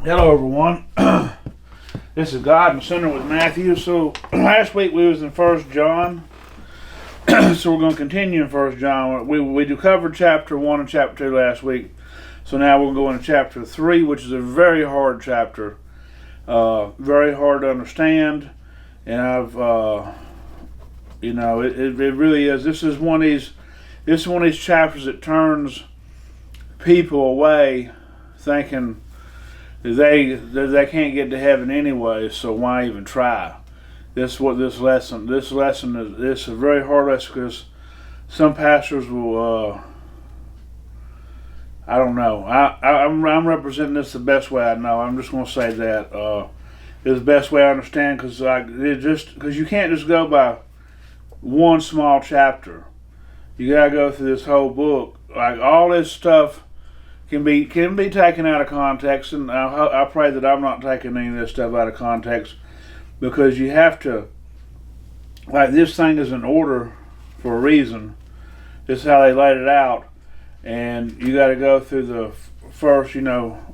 Hello, everyone. This is God and Sinner with Matthew. So last week we was in First John, so we're going to continue in First John. We covered chapter 1 and chapter 2 last week, so now we'll go into chapter 3, which is a very hard chapter, very hard to understand, and it really is. This is one of these chapters that turns people away, thinking they can't get to heaven anyway, so why even try? This lesson is a very hard lesson, because some pastors will I don't know. I'm representing this the best way I know. I'm just going to say that it's the best way I understand, because you can't just go by one small chapter. You gotta go through this whole book. Like, all this stuff can be taken out of context, and I pray that I'm not taking any of this stuff out of context, because you have to, like, this thing is in order for a reason. This is how they laid it out, and you got to go through the first.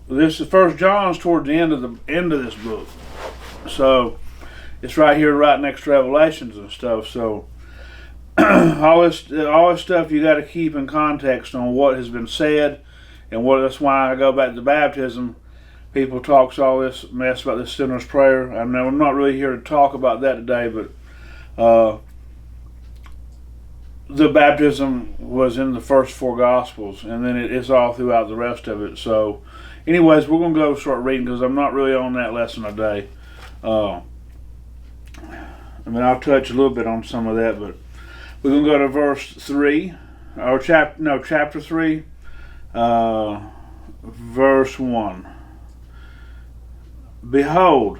This is First John's toward the end of this book, so it's right here, right next to Revelations and stuff. So all this stuff you got to keep in context on what has been said. And that's why I go back to baptism. People talk all this mess about the sinner's prayer. I'm not really here to talk about that today, but the baptism was in the first four Gospels, and then it's all throughout the rest of it. So, anyways, we're going to go start reading, because I'm not really on that lesson today. I'll touch a little bit on some of that, but we're going to go to verse 3, or chapter 3. Verse 1. Behold,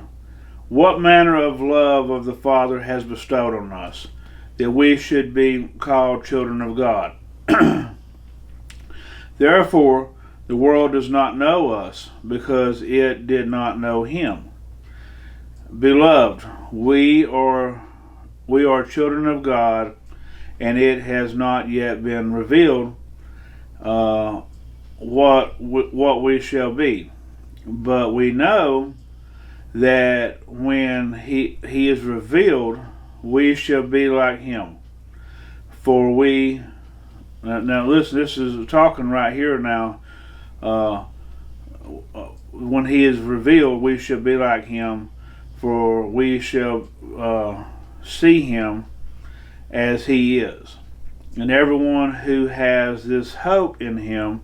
what manner of love of the Father has bestowed on us, that we should be called children of God. Therefore, the world does not know us, because it did not know him. Beloved, we are children of God, and it has not yet been revealed what we shall be, but we know that when he is revealed, we shall be like him. For we now listen, this is talking right here now. When he is revealed, we shall be like him, for we shall see him as he is. And everyone who has this hope in him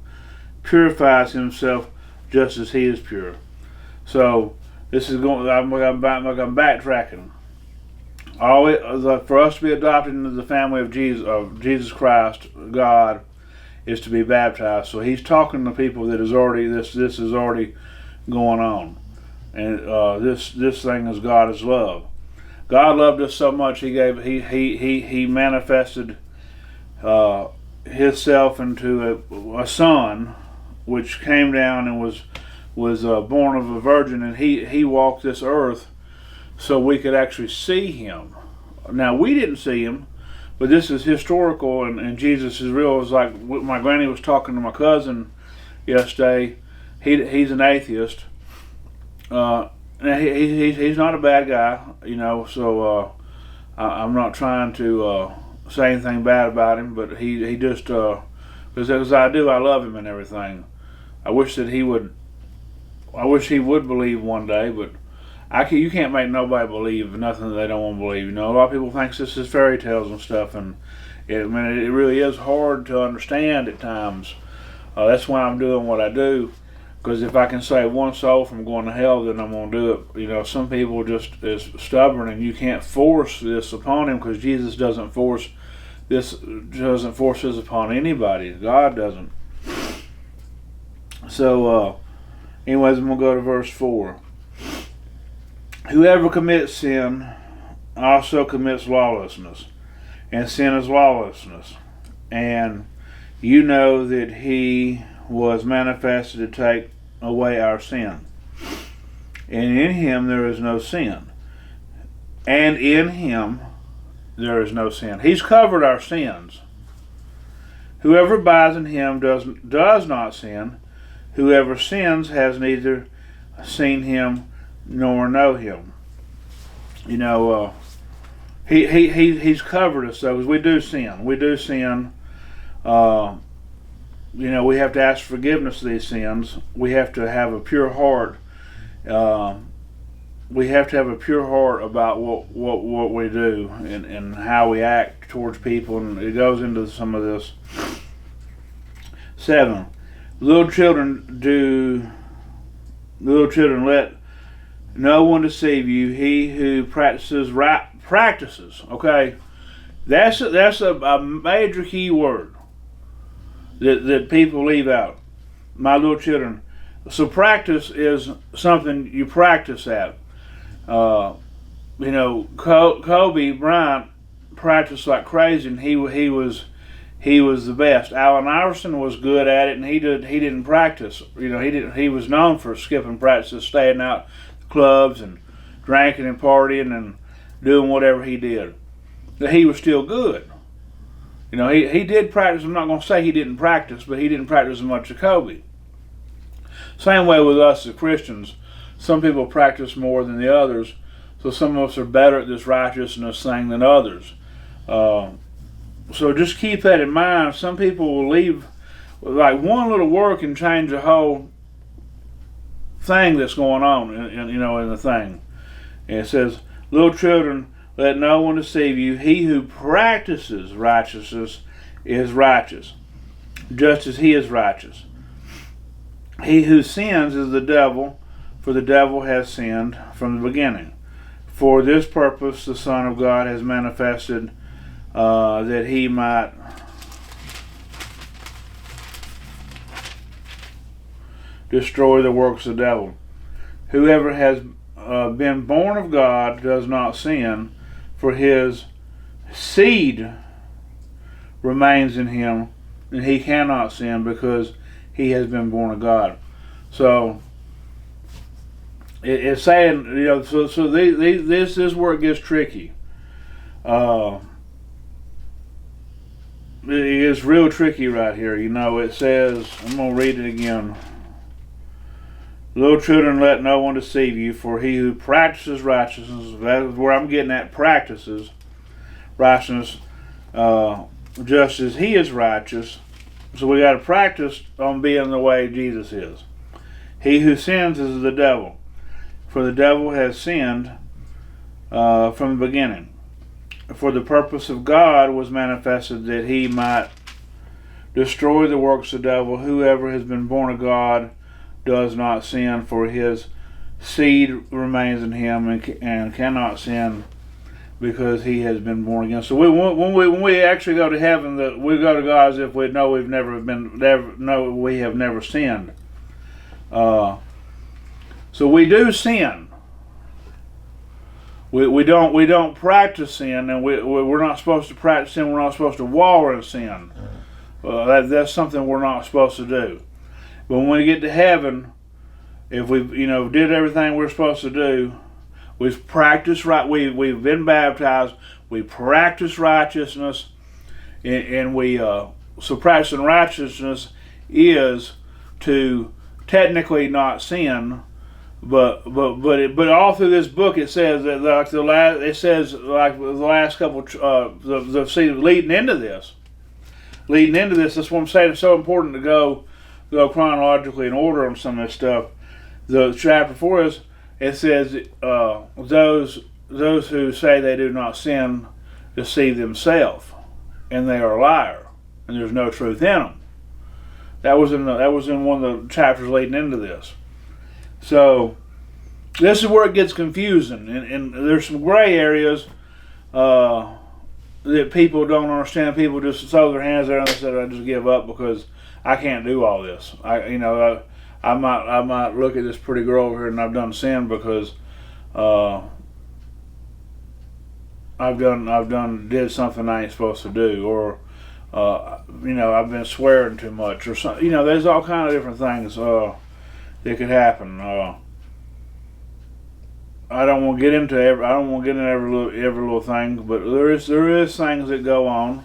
purifies himself just as he is pure. So this is going. I'm backtracking. For us to be adopted into the family of Jesus Christ, God, is to be baptized. So he's talking to people that is already this is already going on, and this thing is God is love. God loved us so much, he manifested himself into a son, which came down and was born of a virgin, and he walked this earth so we could actually see him. Now, we didn't see him, but this is historical, and Jesus is real. It was like my granny was talking to my cousin yesterday. He's an atheist. He's not a bad guy, so I'm not trying to say anything bad about him, but he just, because I love him and everything. I wish he would believe one day, but you can't make nobody believe nothing that they don't want to believe. A lot of people think this is fairy tales and stuff, and it really is hard to understand at times. That's why I'm doing what I do, because if I can save one soul from going to hell, then I'm going to do it. Some people just is stubborn, and you can't force this upon him, because Jesus doesn't force this upon anybody. God doesn't. So, anyways, I'm going to go to verse 4. Whoever commits sin also commits lawlessness, and sin is lawlessness. And you know that he was manifested to take away our sin. And in him there is no sin. And in him there is no sin. He's covered our sins. Whoever abides in him does not sin. Whoever sins has neither seen him nor know him. You know, he's covered us though, because we do sin. We do sin. You know, we have to ask forgiveness of these sins. We have to have a pure heart. We have to have a pure heart about what we do and how we act towards people, and it goes into some of this. 7. Little children, let no one deceive you. He who practices. Okay, that's a major key word that people leave out. My little children. So practice is something you practice at. You know, Kobe Bryant practiced like crazy, and he was the best. Allen Iverson was good at it, and he didn't practice. You know, he was known for skipping practices, staying out clubs and drinking and partying and doing whatever he did. But he was still good. You know, he did practice. I'm not going to say he didn't practice, but he didn't practice as much as Kobe. Same way with us as Christians. Some people practice more than the others, so some of us are better at this righteousness thing than others. So just keep that in mind. Some people will leave, like one little word can change the whole thing that's going on, in the thing. And it says, little children, let no one deceive you. He who practices righteousness is righteous, just as he is righteous. He who sins is the devil, for the devil has sinned from the beginning. For this purpose the Son of God has manifested, that he might destroy the works of the devil. Whoever has been born of God does not sin, for his seed remains in him, and he cannot sin because he has been born of God. So it's saying, you know, so this is where it gets tricky. It is real tricky right here. You know, it says, I'm going to read it again. Little children, let no one deceive you, for he who practices righteousness, that is where I'm getting at, practices righteousness, just as he is righteous. So we got to practice on being the way Jesus is. He who sins is the devil, for the devil has sinned from the beginning. For the purpose of God was manifested that he might destroy the works of the devil. Whoever has been born of God does not sin, for his seed remains in him and cannot sin because he has been born again. So when we actually go to heaven, we go to God as if we know we have never sinned. So we do sin. We don't practice sin, and we're not supposed to practice sin. We're not supposed to wallow in sin. That's something we're not supposed to do. But when we get to heaven, if we did everything we're supposed to do, we've practiced right. We've been baptized. We practice righteousness, and so practicing righteousness is to technically not sin. But all through this book it says that the last couple leading into this. That's what I'm saying. It's so important to go chronologically in order on some of this stuff. The chapter 4 is, it says those who say they do not sin deceive themselves, and they are a liar, and there's no truth in them. That was in one of the chapters leading into this. So this is where it gets confusing, and there's some gray areas that people don't understand. People just throw their hands there and they say, "I just give up because I can't do all this." I might look at this pretty girl over here and I've done sin because I've did something I ain't supposed to do, or I've been swearing too much, or something. There's all kind of different things that could happen. I don't want to get into every little thing, but there is things that go on,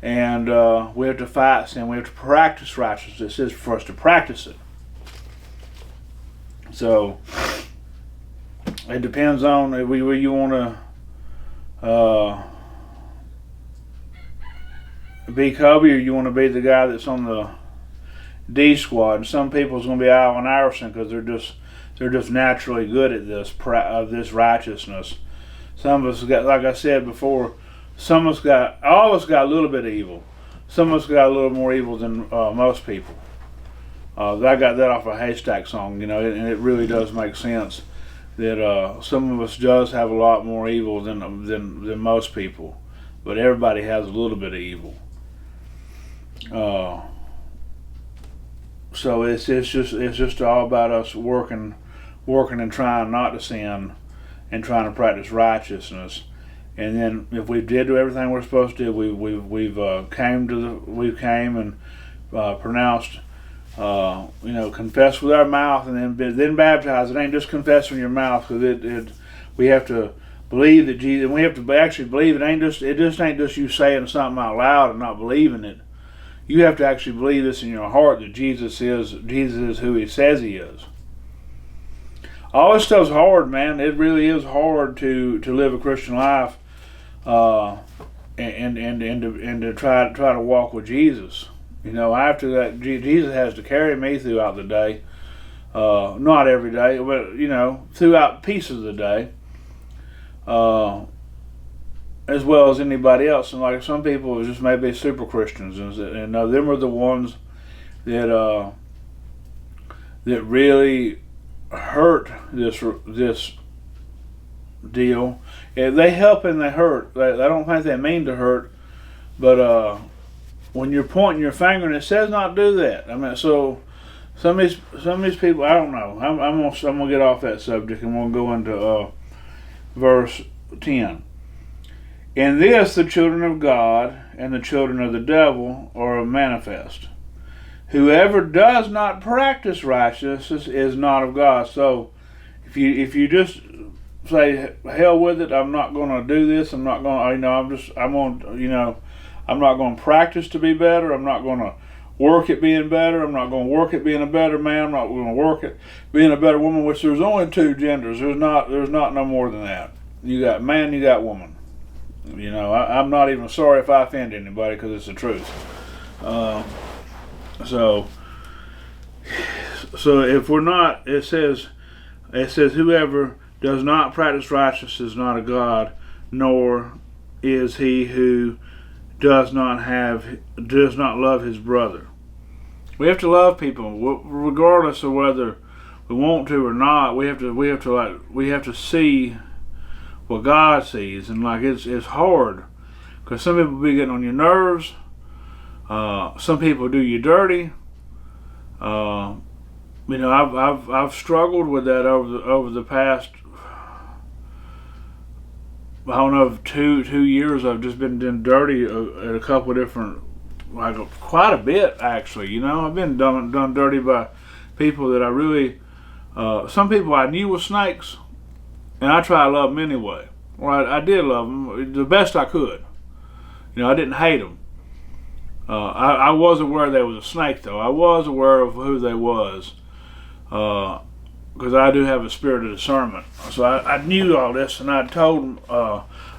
and we have to fight sin. We have to practice righteousness. It says for us to practice it. So it depends on where you want to be Kobe, or you want to be the guy that's on the D squad. And some people's going to be Allen Iverson because they're just naturally good at this righteousness. Some of us got, like I said before, all of us got a little bit of evil. Some of us got a little more evil than most people. I got that off a Haystack song, and it really does make sense that some of us does have a lot more evil than most people, but everybody has a little bit of evil. So it's just all about us working and trying not to sin, and trying to practice righteousness. And then if we did do everything we're supposed to do, we've came and pronounced, confess with our mouth and then baptize. It ain't just confess with your mouth, because we have to believe that Jesus, and we have to actually believe it just ain't just you saying something out loud and not believing it. You have to actually believe this in your heart, that Jesus is who He says He is. All this stuff's hard, man. It really is hard to live a Christian life, and to try to walk with Jesus. After that, Jesus has to carry me throughout the day. Not every day, but throughout pieces of the day, as well as anybody else. And like some people just maybe super Christians, and them are the ones that really hurt this deal. They help and they hurt. I don't think they mean to hurt, but when you're pointing your finger, and it says not do that. I mean, so some of these people, I don't know. I'm gonna get off that subject, and we'll go into verse 10. In this, the children of God and the children of the devil are manifest. Whoever does not practice righteousness is not of God. So, if you just say hell with it, I'm not going to do this. I'm not going to, I'm not going to practice to be better. I'm not going to work at being better. I'm not going to work at being a better man. I'm not going to work at being a better woman. Which there's only two genders. There's not no more than that. You got man, you got woman. I'm not even sorry if I offend anybody, because it's the truth. So if we're not, it says whoever does not practice righteousness is not of God, nor is he who does not love his brother. We have to love people regardless of whether we want to or not. We have to see what God sees, and it's hard, because some people be getting on your nerves. Some people do you dirty. I've struggled with that over the past, I don't know, 2 years. I've just been done dirty at a couple of different, quite a bit actually. I've been done dirty by people that I really, some people I knew were snakes, and I try to love them anyway. Well, I did love them the best I could. I didn't hate them. I was aware they was a snake, though. I was aware of who they was, because I do have a spirit of discernment. So I knew all this, and I've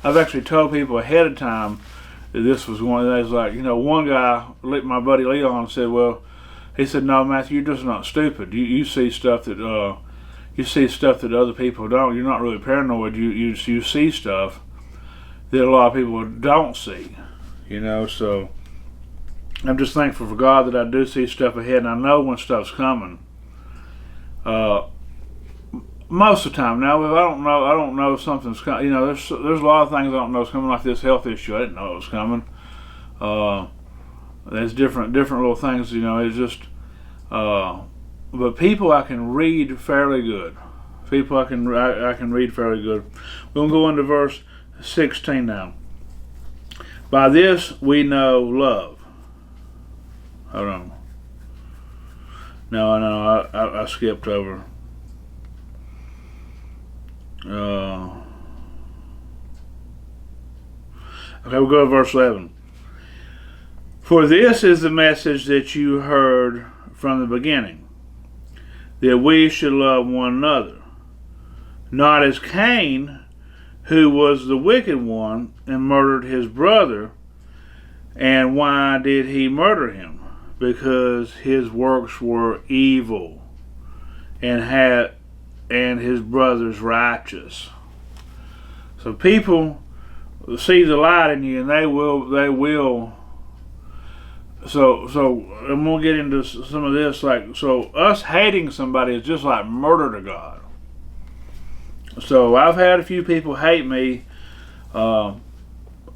actually told people ahead of time that this was one of those. One guy, my buddy Leon, said, well, he said, no, Matthew, you're just not stupid. You see stuff that other people don't. You're not really paranoid. You see stuff that a lot of people don't see. So I'm just thankful for God that I do see stuff ahead, and I know when stuff's coming. Most of the time. Now, if I don't know if something's coming. There's a lot of things I don't know is coming, like this health issue. I didn't know it was coming. There's different little things. It's just. But people I can read fairly good. People I can read fairly good. We'll go into verse 16 now. By this we know love. Hold on. No, I skipped over. Okay, we'll go to verse 11. For this is the message that you heard from the beginning, that we should love one another, not as Cain, who was the wicked one and murdered his brother. And why did he murder him? Because his works were evil and his brother's righteous. So people see the light in you, and they will. So I'm gonna get into some of this. So us hating somebody is just like murder to God. So I've had a few people hate me.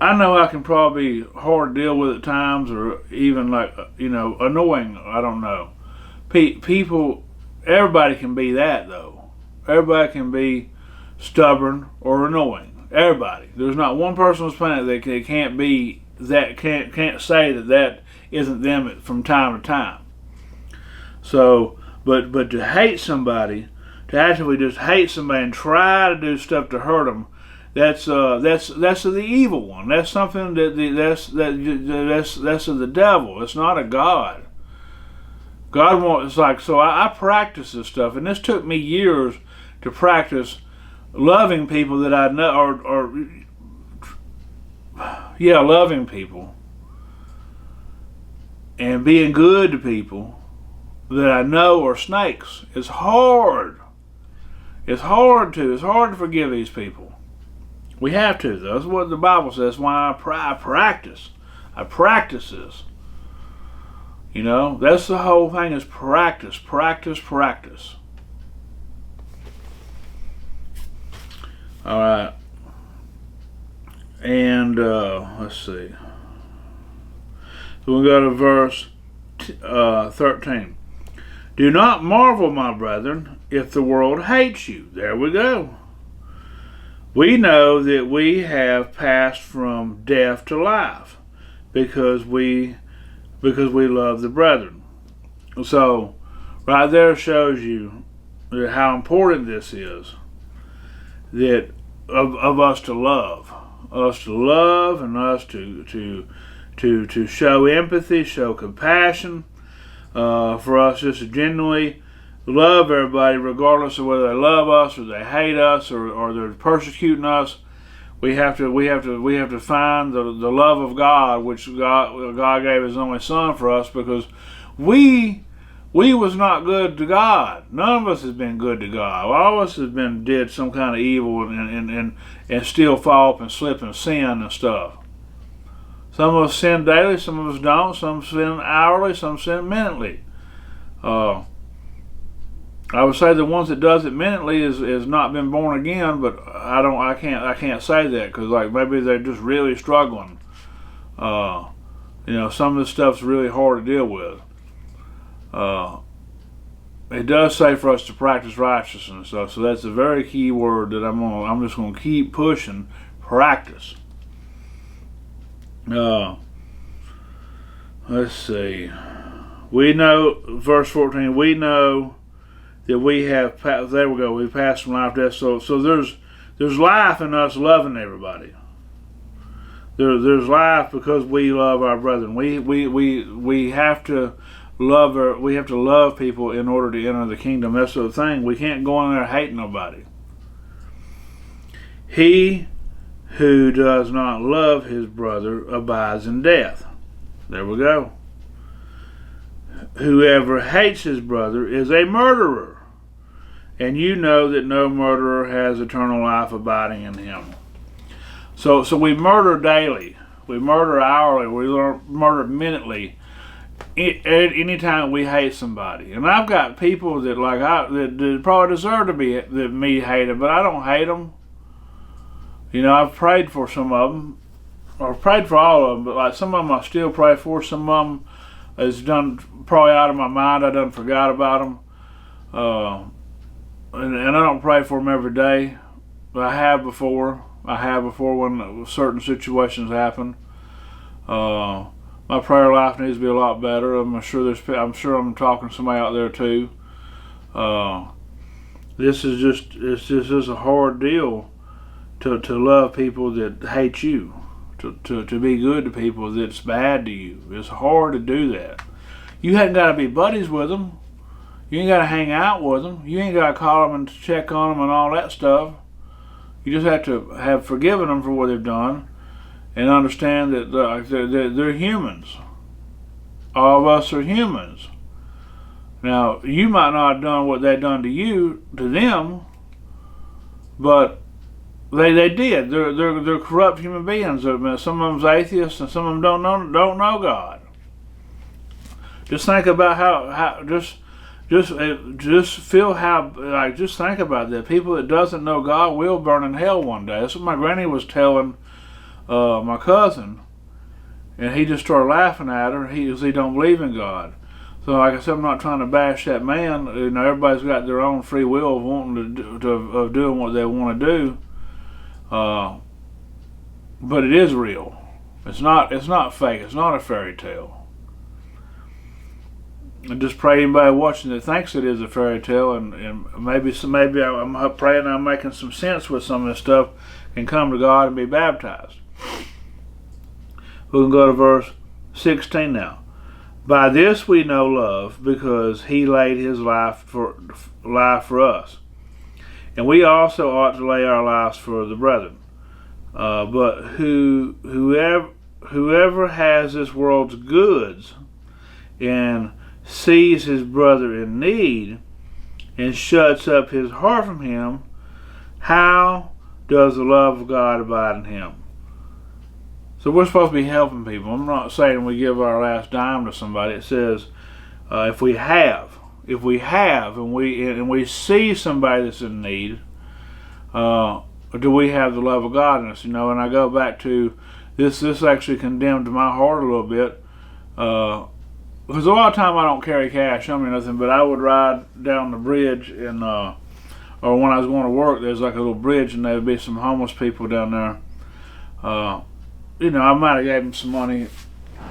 I know I can probably be hard to deal with at times, or even annoying. I don't know. People, everybody can be that though. Everybody can be stubborn or annoying. Everybody. There's not one person on this planet that can't be that. Can't say that isn't them from time to time. So, but to hate somebody, to actually just hate somebody and try to do stuff to hurt them. That's the evil one. That's something that's of the devil. It's not a God. God wants, so I practice this stuff, and this took me years to practice loving people that I know, loving people and being good to people that I know are snakes. It's hard. It's hard to forgive these people. We have to, though. That's what the Bible says. Why I practice. I practice this. That's the whole thing, is practice, practice, practice. All right. And let's see. So we'll go to verse 13. Do not marvel, my brethren, if the world hates you. There we go. We know that we have passed from death to life because we love the brethren. So right there shows you how important this is, that of us to love, and us to show empathy, show compassion, for us just to genuinely love everybody, regardless of whether they love us or they hate us or they're persecuting us. We have to find the love of God, which God gave His only Son for us, because we was not good to God. None of us has been good to God. All of us has did some kind of evil and still fall up and slip and sin and stuff. Some of us sin daily, some of us don't. Some sin hourly, some sin minutely. I would say the ones that does it minutely is not been born again, but I can't say that, because maybe they're just really struggling. Some of this stuff's really hard to deal with. It does say for us to practice righteousness and stuff, so that's a very key word that I'm just gonna keep pushing. Practice. Let's see. We know, verse 14. We know that we have. There we go. We passed from life to death. So there's life in us loving everybody. There's life because we love our brethren. We have to love. We have to love people in order to enter the kingdom. That's the thing. We can't go in there hating nobody. He who does not love his brother abides in death. There we go. Whoever hates his brother is a murderer, and you know that no murderer has eternal life abiding in him. So we murder daily, we murder hourly, we murder minutely. Anytime we hate somebody, and I've got people that that probably deserve to be me hated, but I don't hate them. I've prayed for some of them, or prayed for all of them, but some of them I still pray for. Some of them is done probably out of my mind. I done forgot about them, and I don't pray for them every day, but I have before. When certain situations happen. My prayer life needs to be a lot better. I'm sure I'm talking to somebody out there too. This is just a hard deal to love people that hate you, to be good to people that's bad to you. It's hard to do that. You hadn't got to be buddies with them. You ain't got to hang out with them. You ain't got to call them and check on them and all that stuff. You just have to have forgiven them for what they've done and understand that they're humans. All of us are humans. Now, you might not have done what they done to them, but they did. They're corrupt human beings. Some of them's atheists and some of them don't know God. Just think about how just feel how, like, just think about that. People that doesn't know God will burn in hell one day. That's what my granny was telling my cousin, and he just started laughing at her. He don't believe in God. So, like I said, I'm not trying to bash that man. You know, everybody's got their own free will of wanting of doing what they want to do. But it is real. It's not fake. It's not a fairy tale. I just pray anybody watching that thinks it is a fairy tale, and maybe I'm praying I'm making some sense with some of this stuff, can come to God and be baptized. We can go to verse 16 now. By this we know love, because he laid his life for us, and we also ought to lay our lives for the brethren. But whoever has this world's goods and sees his brother in need and shuts up his heart from him, how does the love of God abide in him? So we're supposed to be helping people. I'm not saying we give our last dime to somebody. It says if we have and we see somebody that's in need, do we have the love of God in us? You know, and I go back to this actually condemned my heart a little bit. Because a lot of time I don't carry cash on me or nothing, but I would ride down the bridge and or when I was going to work, there's like a little bridge and there would be some homeless people down there. You know, I might have gave them some money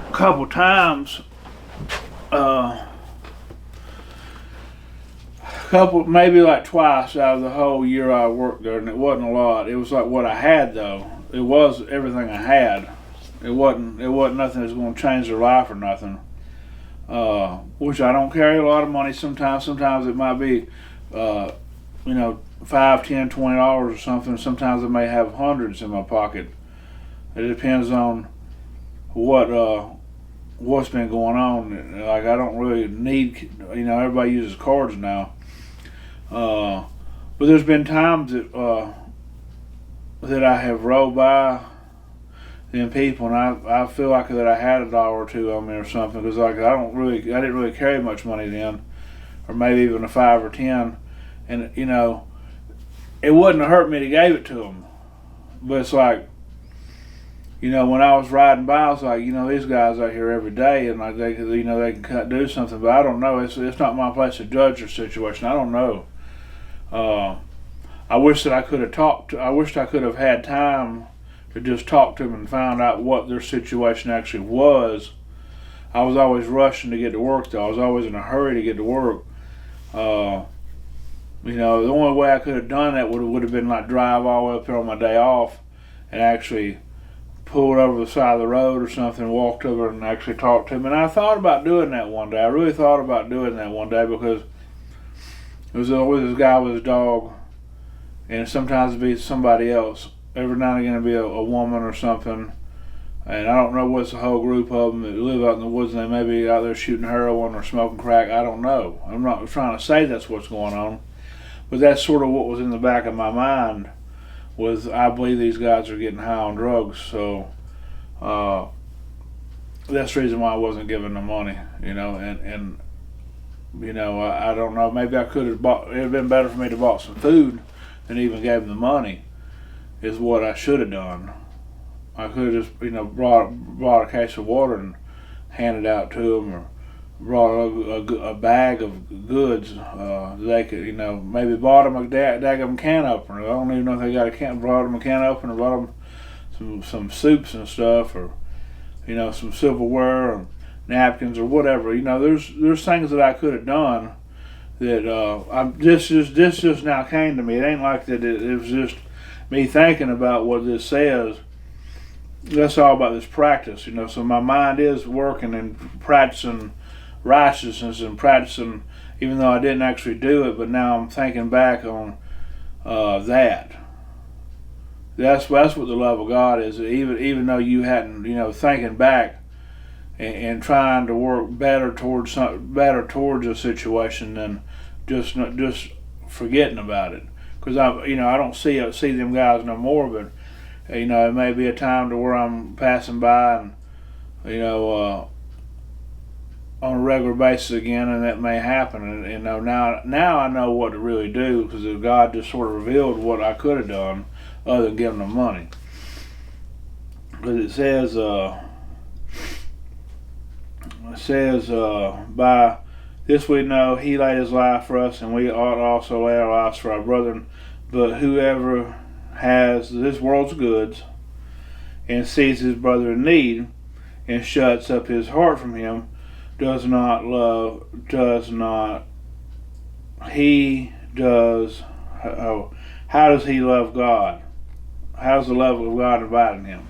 a couple times. Maybe like twice out of the whole year I worked there, and it wasn't a lot. It was like what I had, though. It was everything I had. It wasn't nothing that's going to change their life or nothing. Which I don't carry a lot of money sometimes. Sometimes it might be, $5, $10, $20 or something. Sometimes I may have hundreds in my pocket. It depends on what's been going on. Like, I don't really need, everybody uses cards now. But there's been times that I have rolled by them people, and I feel like that I had $1 or $2 on me or something, because I didn't really carry much money then, or maybe even a 5 or 10, and it wouldn't have hurt me to give it to them, but it's like, when I was riding by, I was like, these guys out here every day, and like they can do something, but I don't know. It's not my place to judge their situation. I don't know. I wish that I could have talked. I wished I could have had time to just talk to them and find out what their situation actually was. I was always rushing to get to work, though. I was always in a hurry to get to work. The only way I could have done that would have been like drive all the way up there on my day off and actually pulled over the side of the road or something, walked over and actually talked to him. And I thought about doing that one day. I really thought about doing that one day, because it was always this guy with his dog, and sometimes it'd be somebody else. Every now and again it'd be a woman or something. And I don't know what's the whole group of them that live out in the woods, and they may be out there shooting heroin or smoking crack. I don't know. I'm not trying to say that's what's going on, but that's sort of what was in the back of my mind. Was I believe these guys are getting high on drugs, so that's the reason why I wasn't giving them money, I don't know, maybe I could have bought, it would have been better for me to bought some food than even gave them the money, is what I should have done. I could have just, brought a case of water and handed out to them, or brought a bag of goods. They could, maybe bought them a daggum can opener. I don't even know if they got brought them a can opener, brought them some soups and stuff, or some silverware or napkins or whatever. There's things that I could have done that this just now came to me. It ain't like that. It was just me thinking about what this says. That's all about this practice, So my mind is working and practicing righteousness and practicing even though I didn't actually do it. But now I'm thinking back on that. That's what the love of God is. Even though you hadn't, thinking back and trying to work better towards a situation than just forgetting about it. Because I don't see them guys no more. But it may be a time to where I'm passing by and on a regular basis again, and that may happen. And now I know what to really do, because God just sort of revealed what I could have done other than giving them money. Because it says by this we know He laid His life for us, and we ought also lay our lives for our brethren. But whoever has this world's goods and sees his brother in need and shuts up his heart from him, how does he love God? How's the love of God abide in him?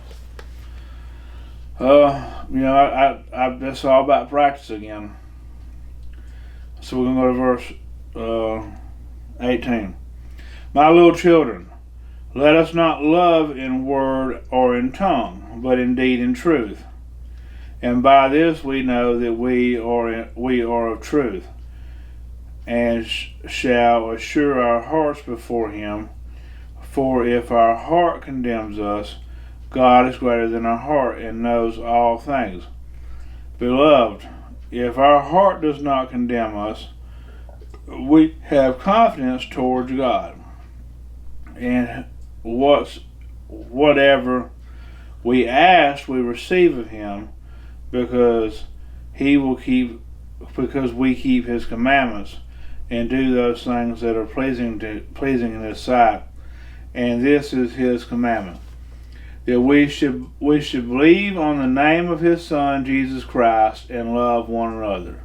That's all about practice again. So we're going to go to verse 18. My little children, let us not love in word or in tongue, but in deed and truth. And by this we know that we are of truth, and shall assure our hearts before Him. For if our heart condemns us, God is greater than our heart and knows all things. Beloved, if our heart does not condemn us, we have confidence towards God. And whatever we ask, we receive of Him, because we keep His commandments and do those things that are pleasing in His sight. And this is His commandment, that we should believe on the name of His Son Jesus Christ and love one another,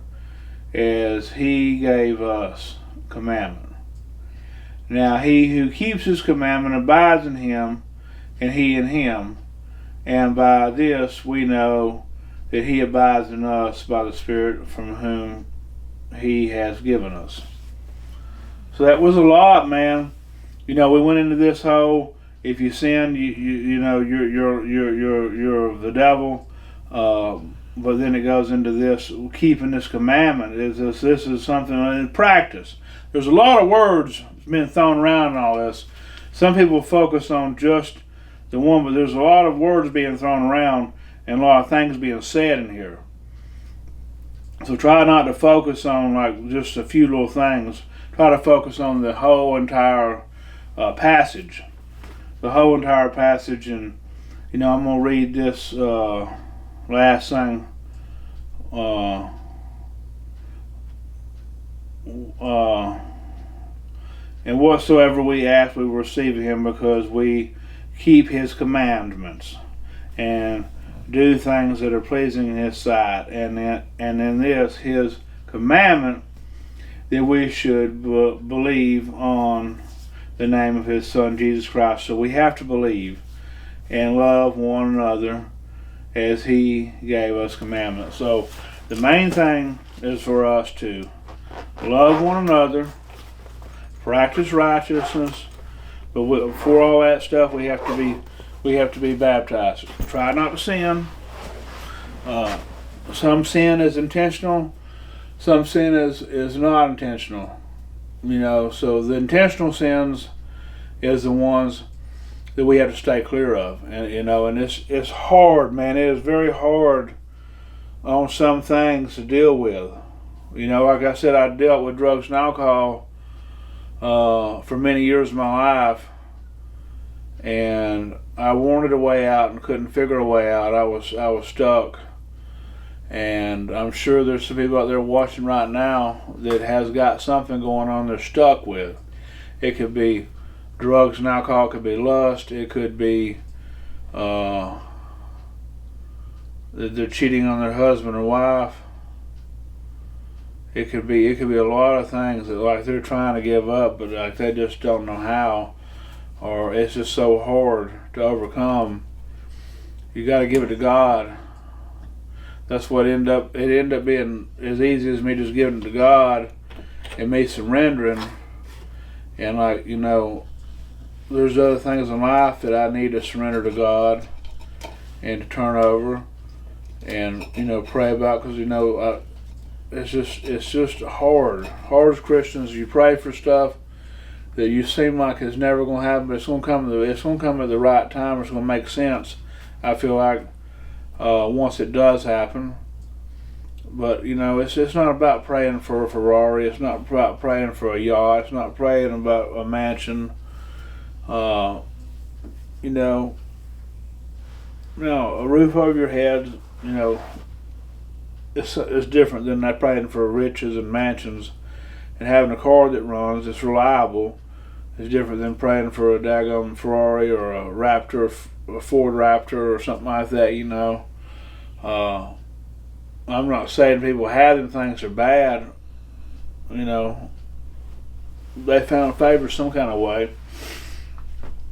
as He gave us commandment. Now he who keeps His commandment abides in Him, and He in him. And by this we know that He abides in us by the Spirit from whom He has given us. So that was a lot, man. We went into this whole, if you sin, you're the devil. But then it goes into this, keeping this commandment. This is something in practice. There's a lot of words being thrown around in all this. Some people focus on just the one, but there's a lot of words being thrown around and a lot of things being said in here. So try not to focus on like just a few little things. Try to focus on the whole entire passage. The whole entire passage. And I'm going to read this last thing. And whatsoever we ask, we will receive of Him, because we keep His commandments and do things that are pleasing in His sight. And in this, His commandment, that we should believe on the name of His Son Jesus Christ. So we have to believe and love one another as He gave us commandments. So the main thing is for us to love one another, practice righteousness, but for all that stuff, we have to be baptized. Try not to sin. Some sin is intentional. Some sin is not intentional. So the intentional sins is the ones that we have to stay clear of. And and it's hard, man. It is very hard on some things to deal with. Like I said, I dealt with drugs and alcohol for many years of my life, and I wanted a way out and couldn't figure a way out. I was stuck, and I'm sure there's some people out there watching right now that has got something going on they're stuck with. It could be drugs and alcohol, it could be lust, it could be they're cheating on their husband or wife. It could be a lot of things that like they're trying to give up, but like they just don't know how, or it's just so hard to overcome. You got to give it to God. That's what it ended up being as easy as me just giving it to God. and me surrendering, and like, there's other things in life that I need to surrender to God and to turn over and pray about, because it's just hard as Christians. You pray for stuff that you seem like it's never going to happen, but it's going to come at the right time. It's going to make sense, I feel like, once it does happen. But it's not about praying for a Ferrari. It's not about praying for a yacht. It's not praying about a mansion. A roof over your head. It's different than that praying for riches and mansions, and having a car that runs, that's reliable. It's different than praying for a daggone Ferrari or a Raptor, a Ford Raptor or something like that. I'm not saying people having things are bad. They found favor some kind of way,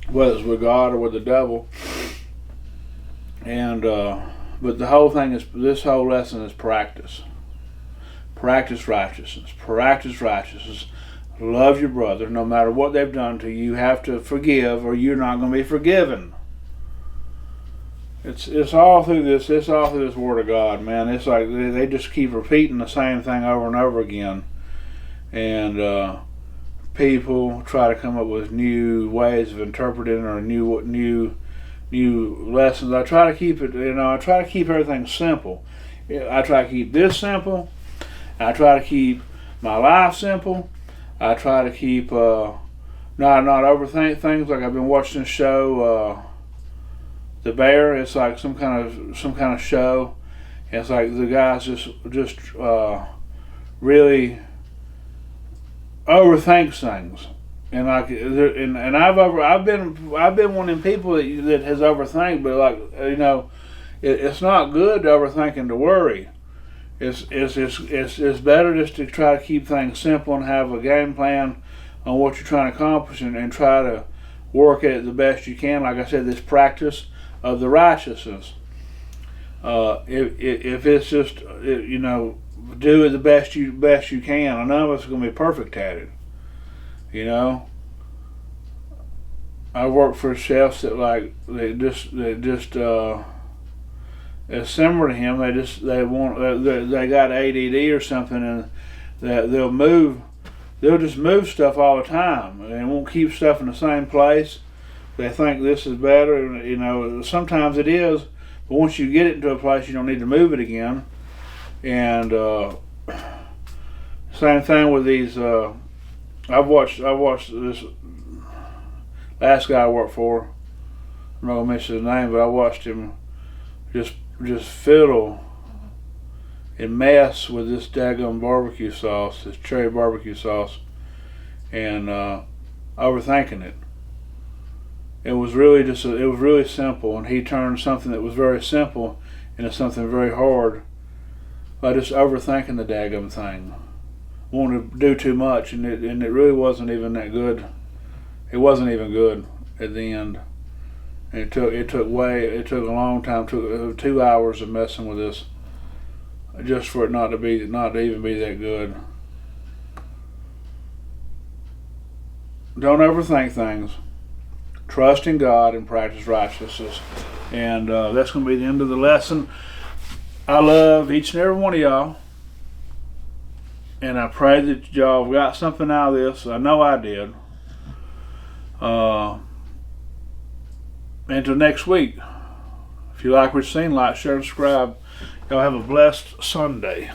whether it's with God or with the devil. And but the whole thing is, this whole lesson is practice. Practice righteousness. Practice righteousness. Love your brother, no matter what they've done to you. You have to forgive, or you're not going to be forgiven. It's all through this. It's all through this Word of God, man. It's like they just keep repeating the same thing over and over again, and people try to come up with new ways of interpreting, or new lessons. I try to keep it. I try to keep everything simple. I try to keep this simple. I try to keep my life simple. I try to keep not overthink things. Like, I've been watching this show, The Bear. It's like some kind of show. And it's like the guys just really overthinks things. And like, and I've been one of them people that has overthink, but like, it's not good to overthink and to worry. It's better just to try to keep things simple and have a game plan on what you're trying to accomplish, and try to work at it the best you can. Like I said, this practice of the righteousness. If it's just do it the best you can. And none of us are going to be perfect at it. I work for chefs that it's similar to him. They got ADD or something, and they'll just move stuff all the time, and they won't keep stuff in the same place. They think this is better. Sometimes it is, but once you get it into a place, you don't need to move it again. And same thing with these. I've watched this last guy I worked for. I'm not gonna mention his name, but I watched him just fiddle and mess with this daggone barbecue sauce, this cherry barbecue sauce, and overthinking it. It was really simple, and he turned something that was very simple into something very hard by just overthinking the daggone thing. Wanted to do too much, and it really wasn't even that good. It wasn't even good at the end. And it took a long time. It took 2 hours of messing with this, just for it not to even be that good. Don't overthink things. Trust in God and practice righteousness. And that's going to be the end of the lesson. I love each and every one of y'all, and I pray that y'all got something out of this. I know I did. Until next week, if you like what you've seen, like, share, subscribe. Y'all have a blessed Sunday.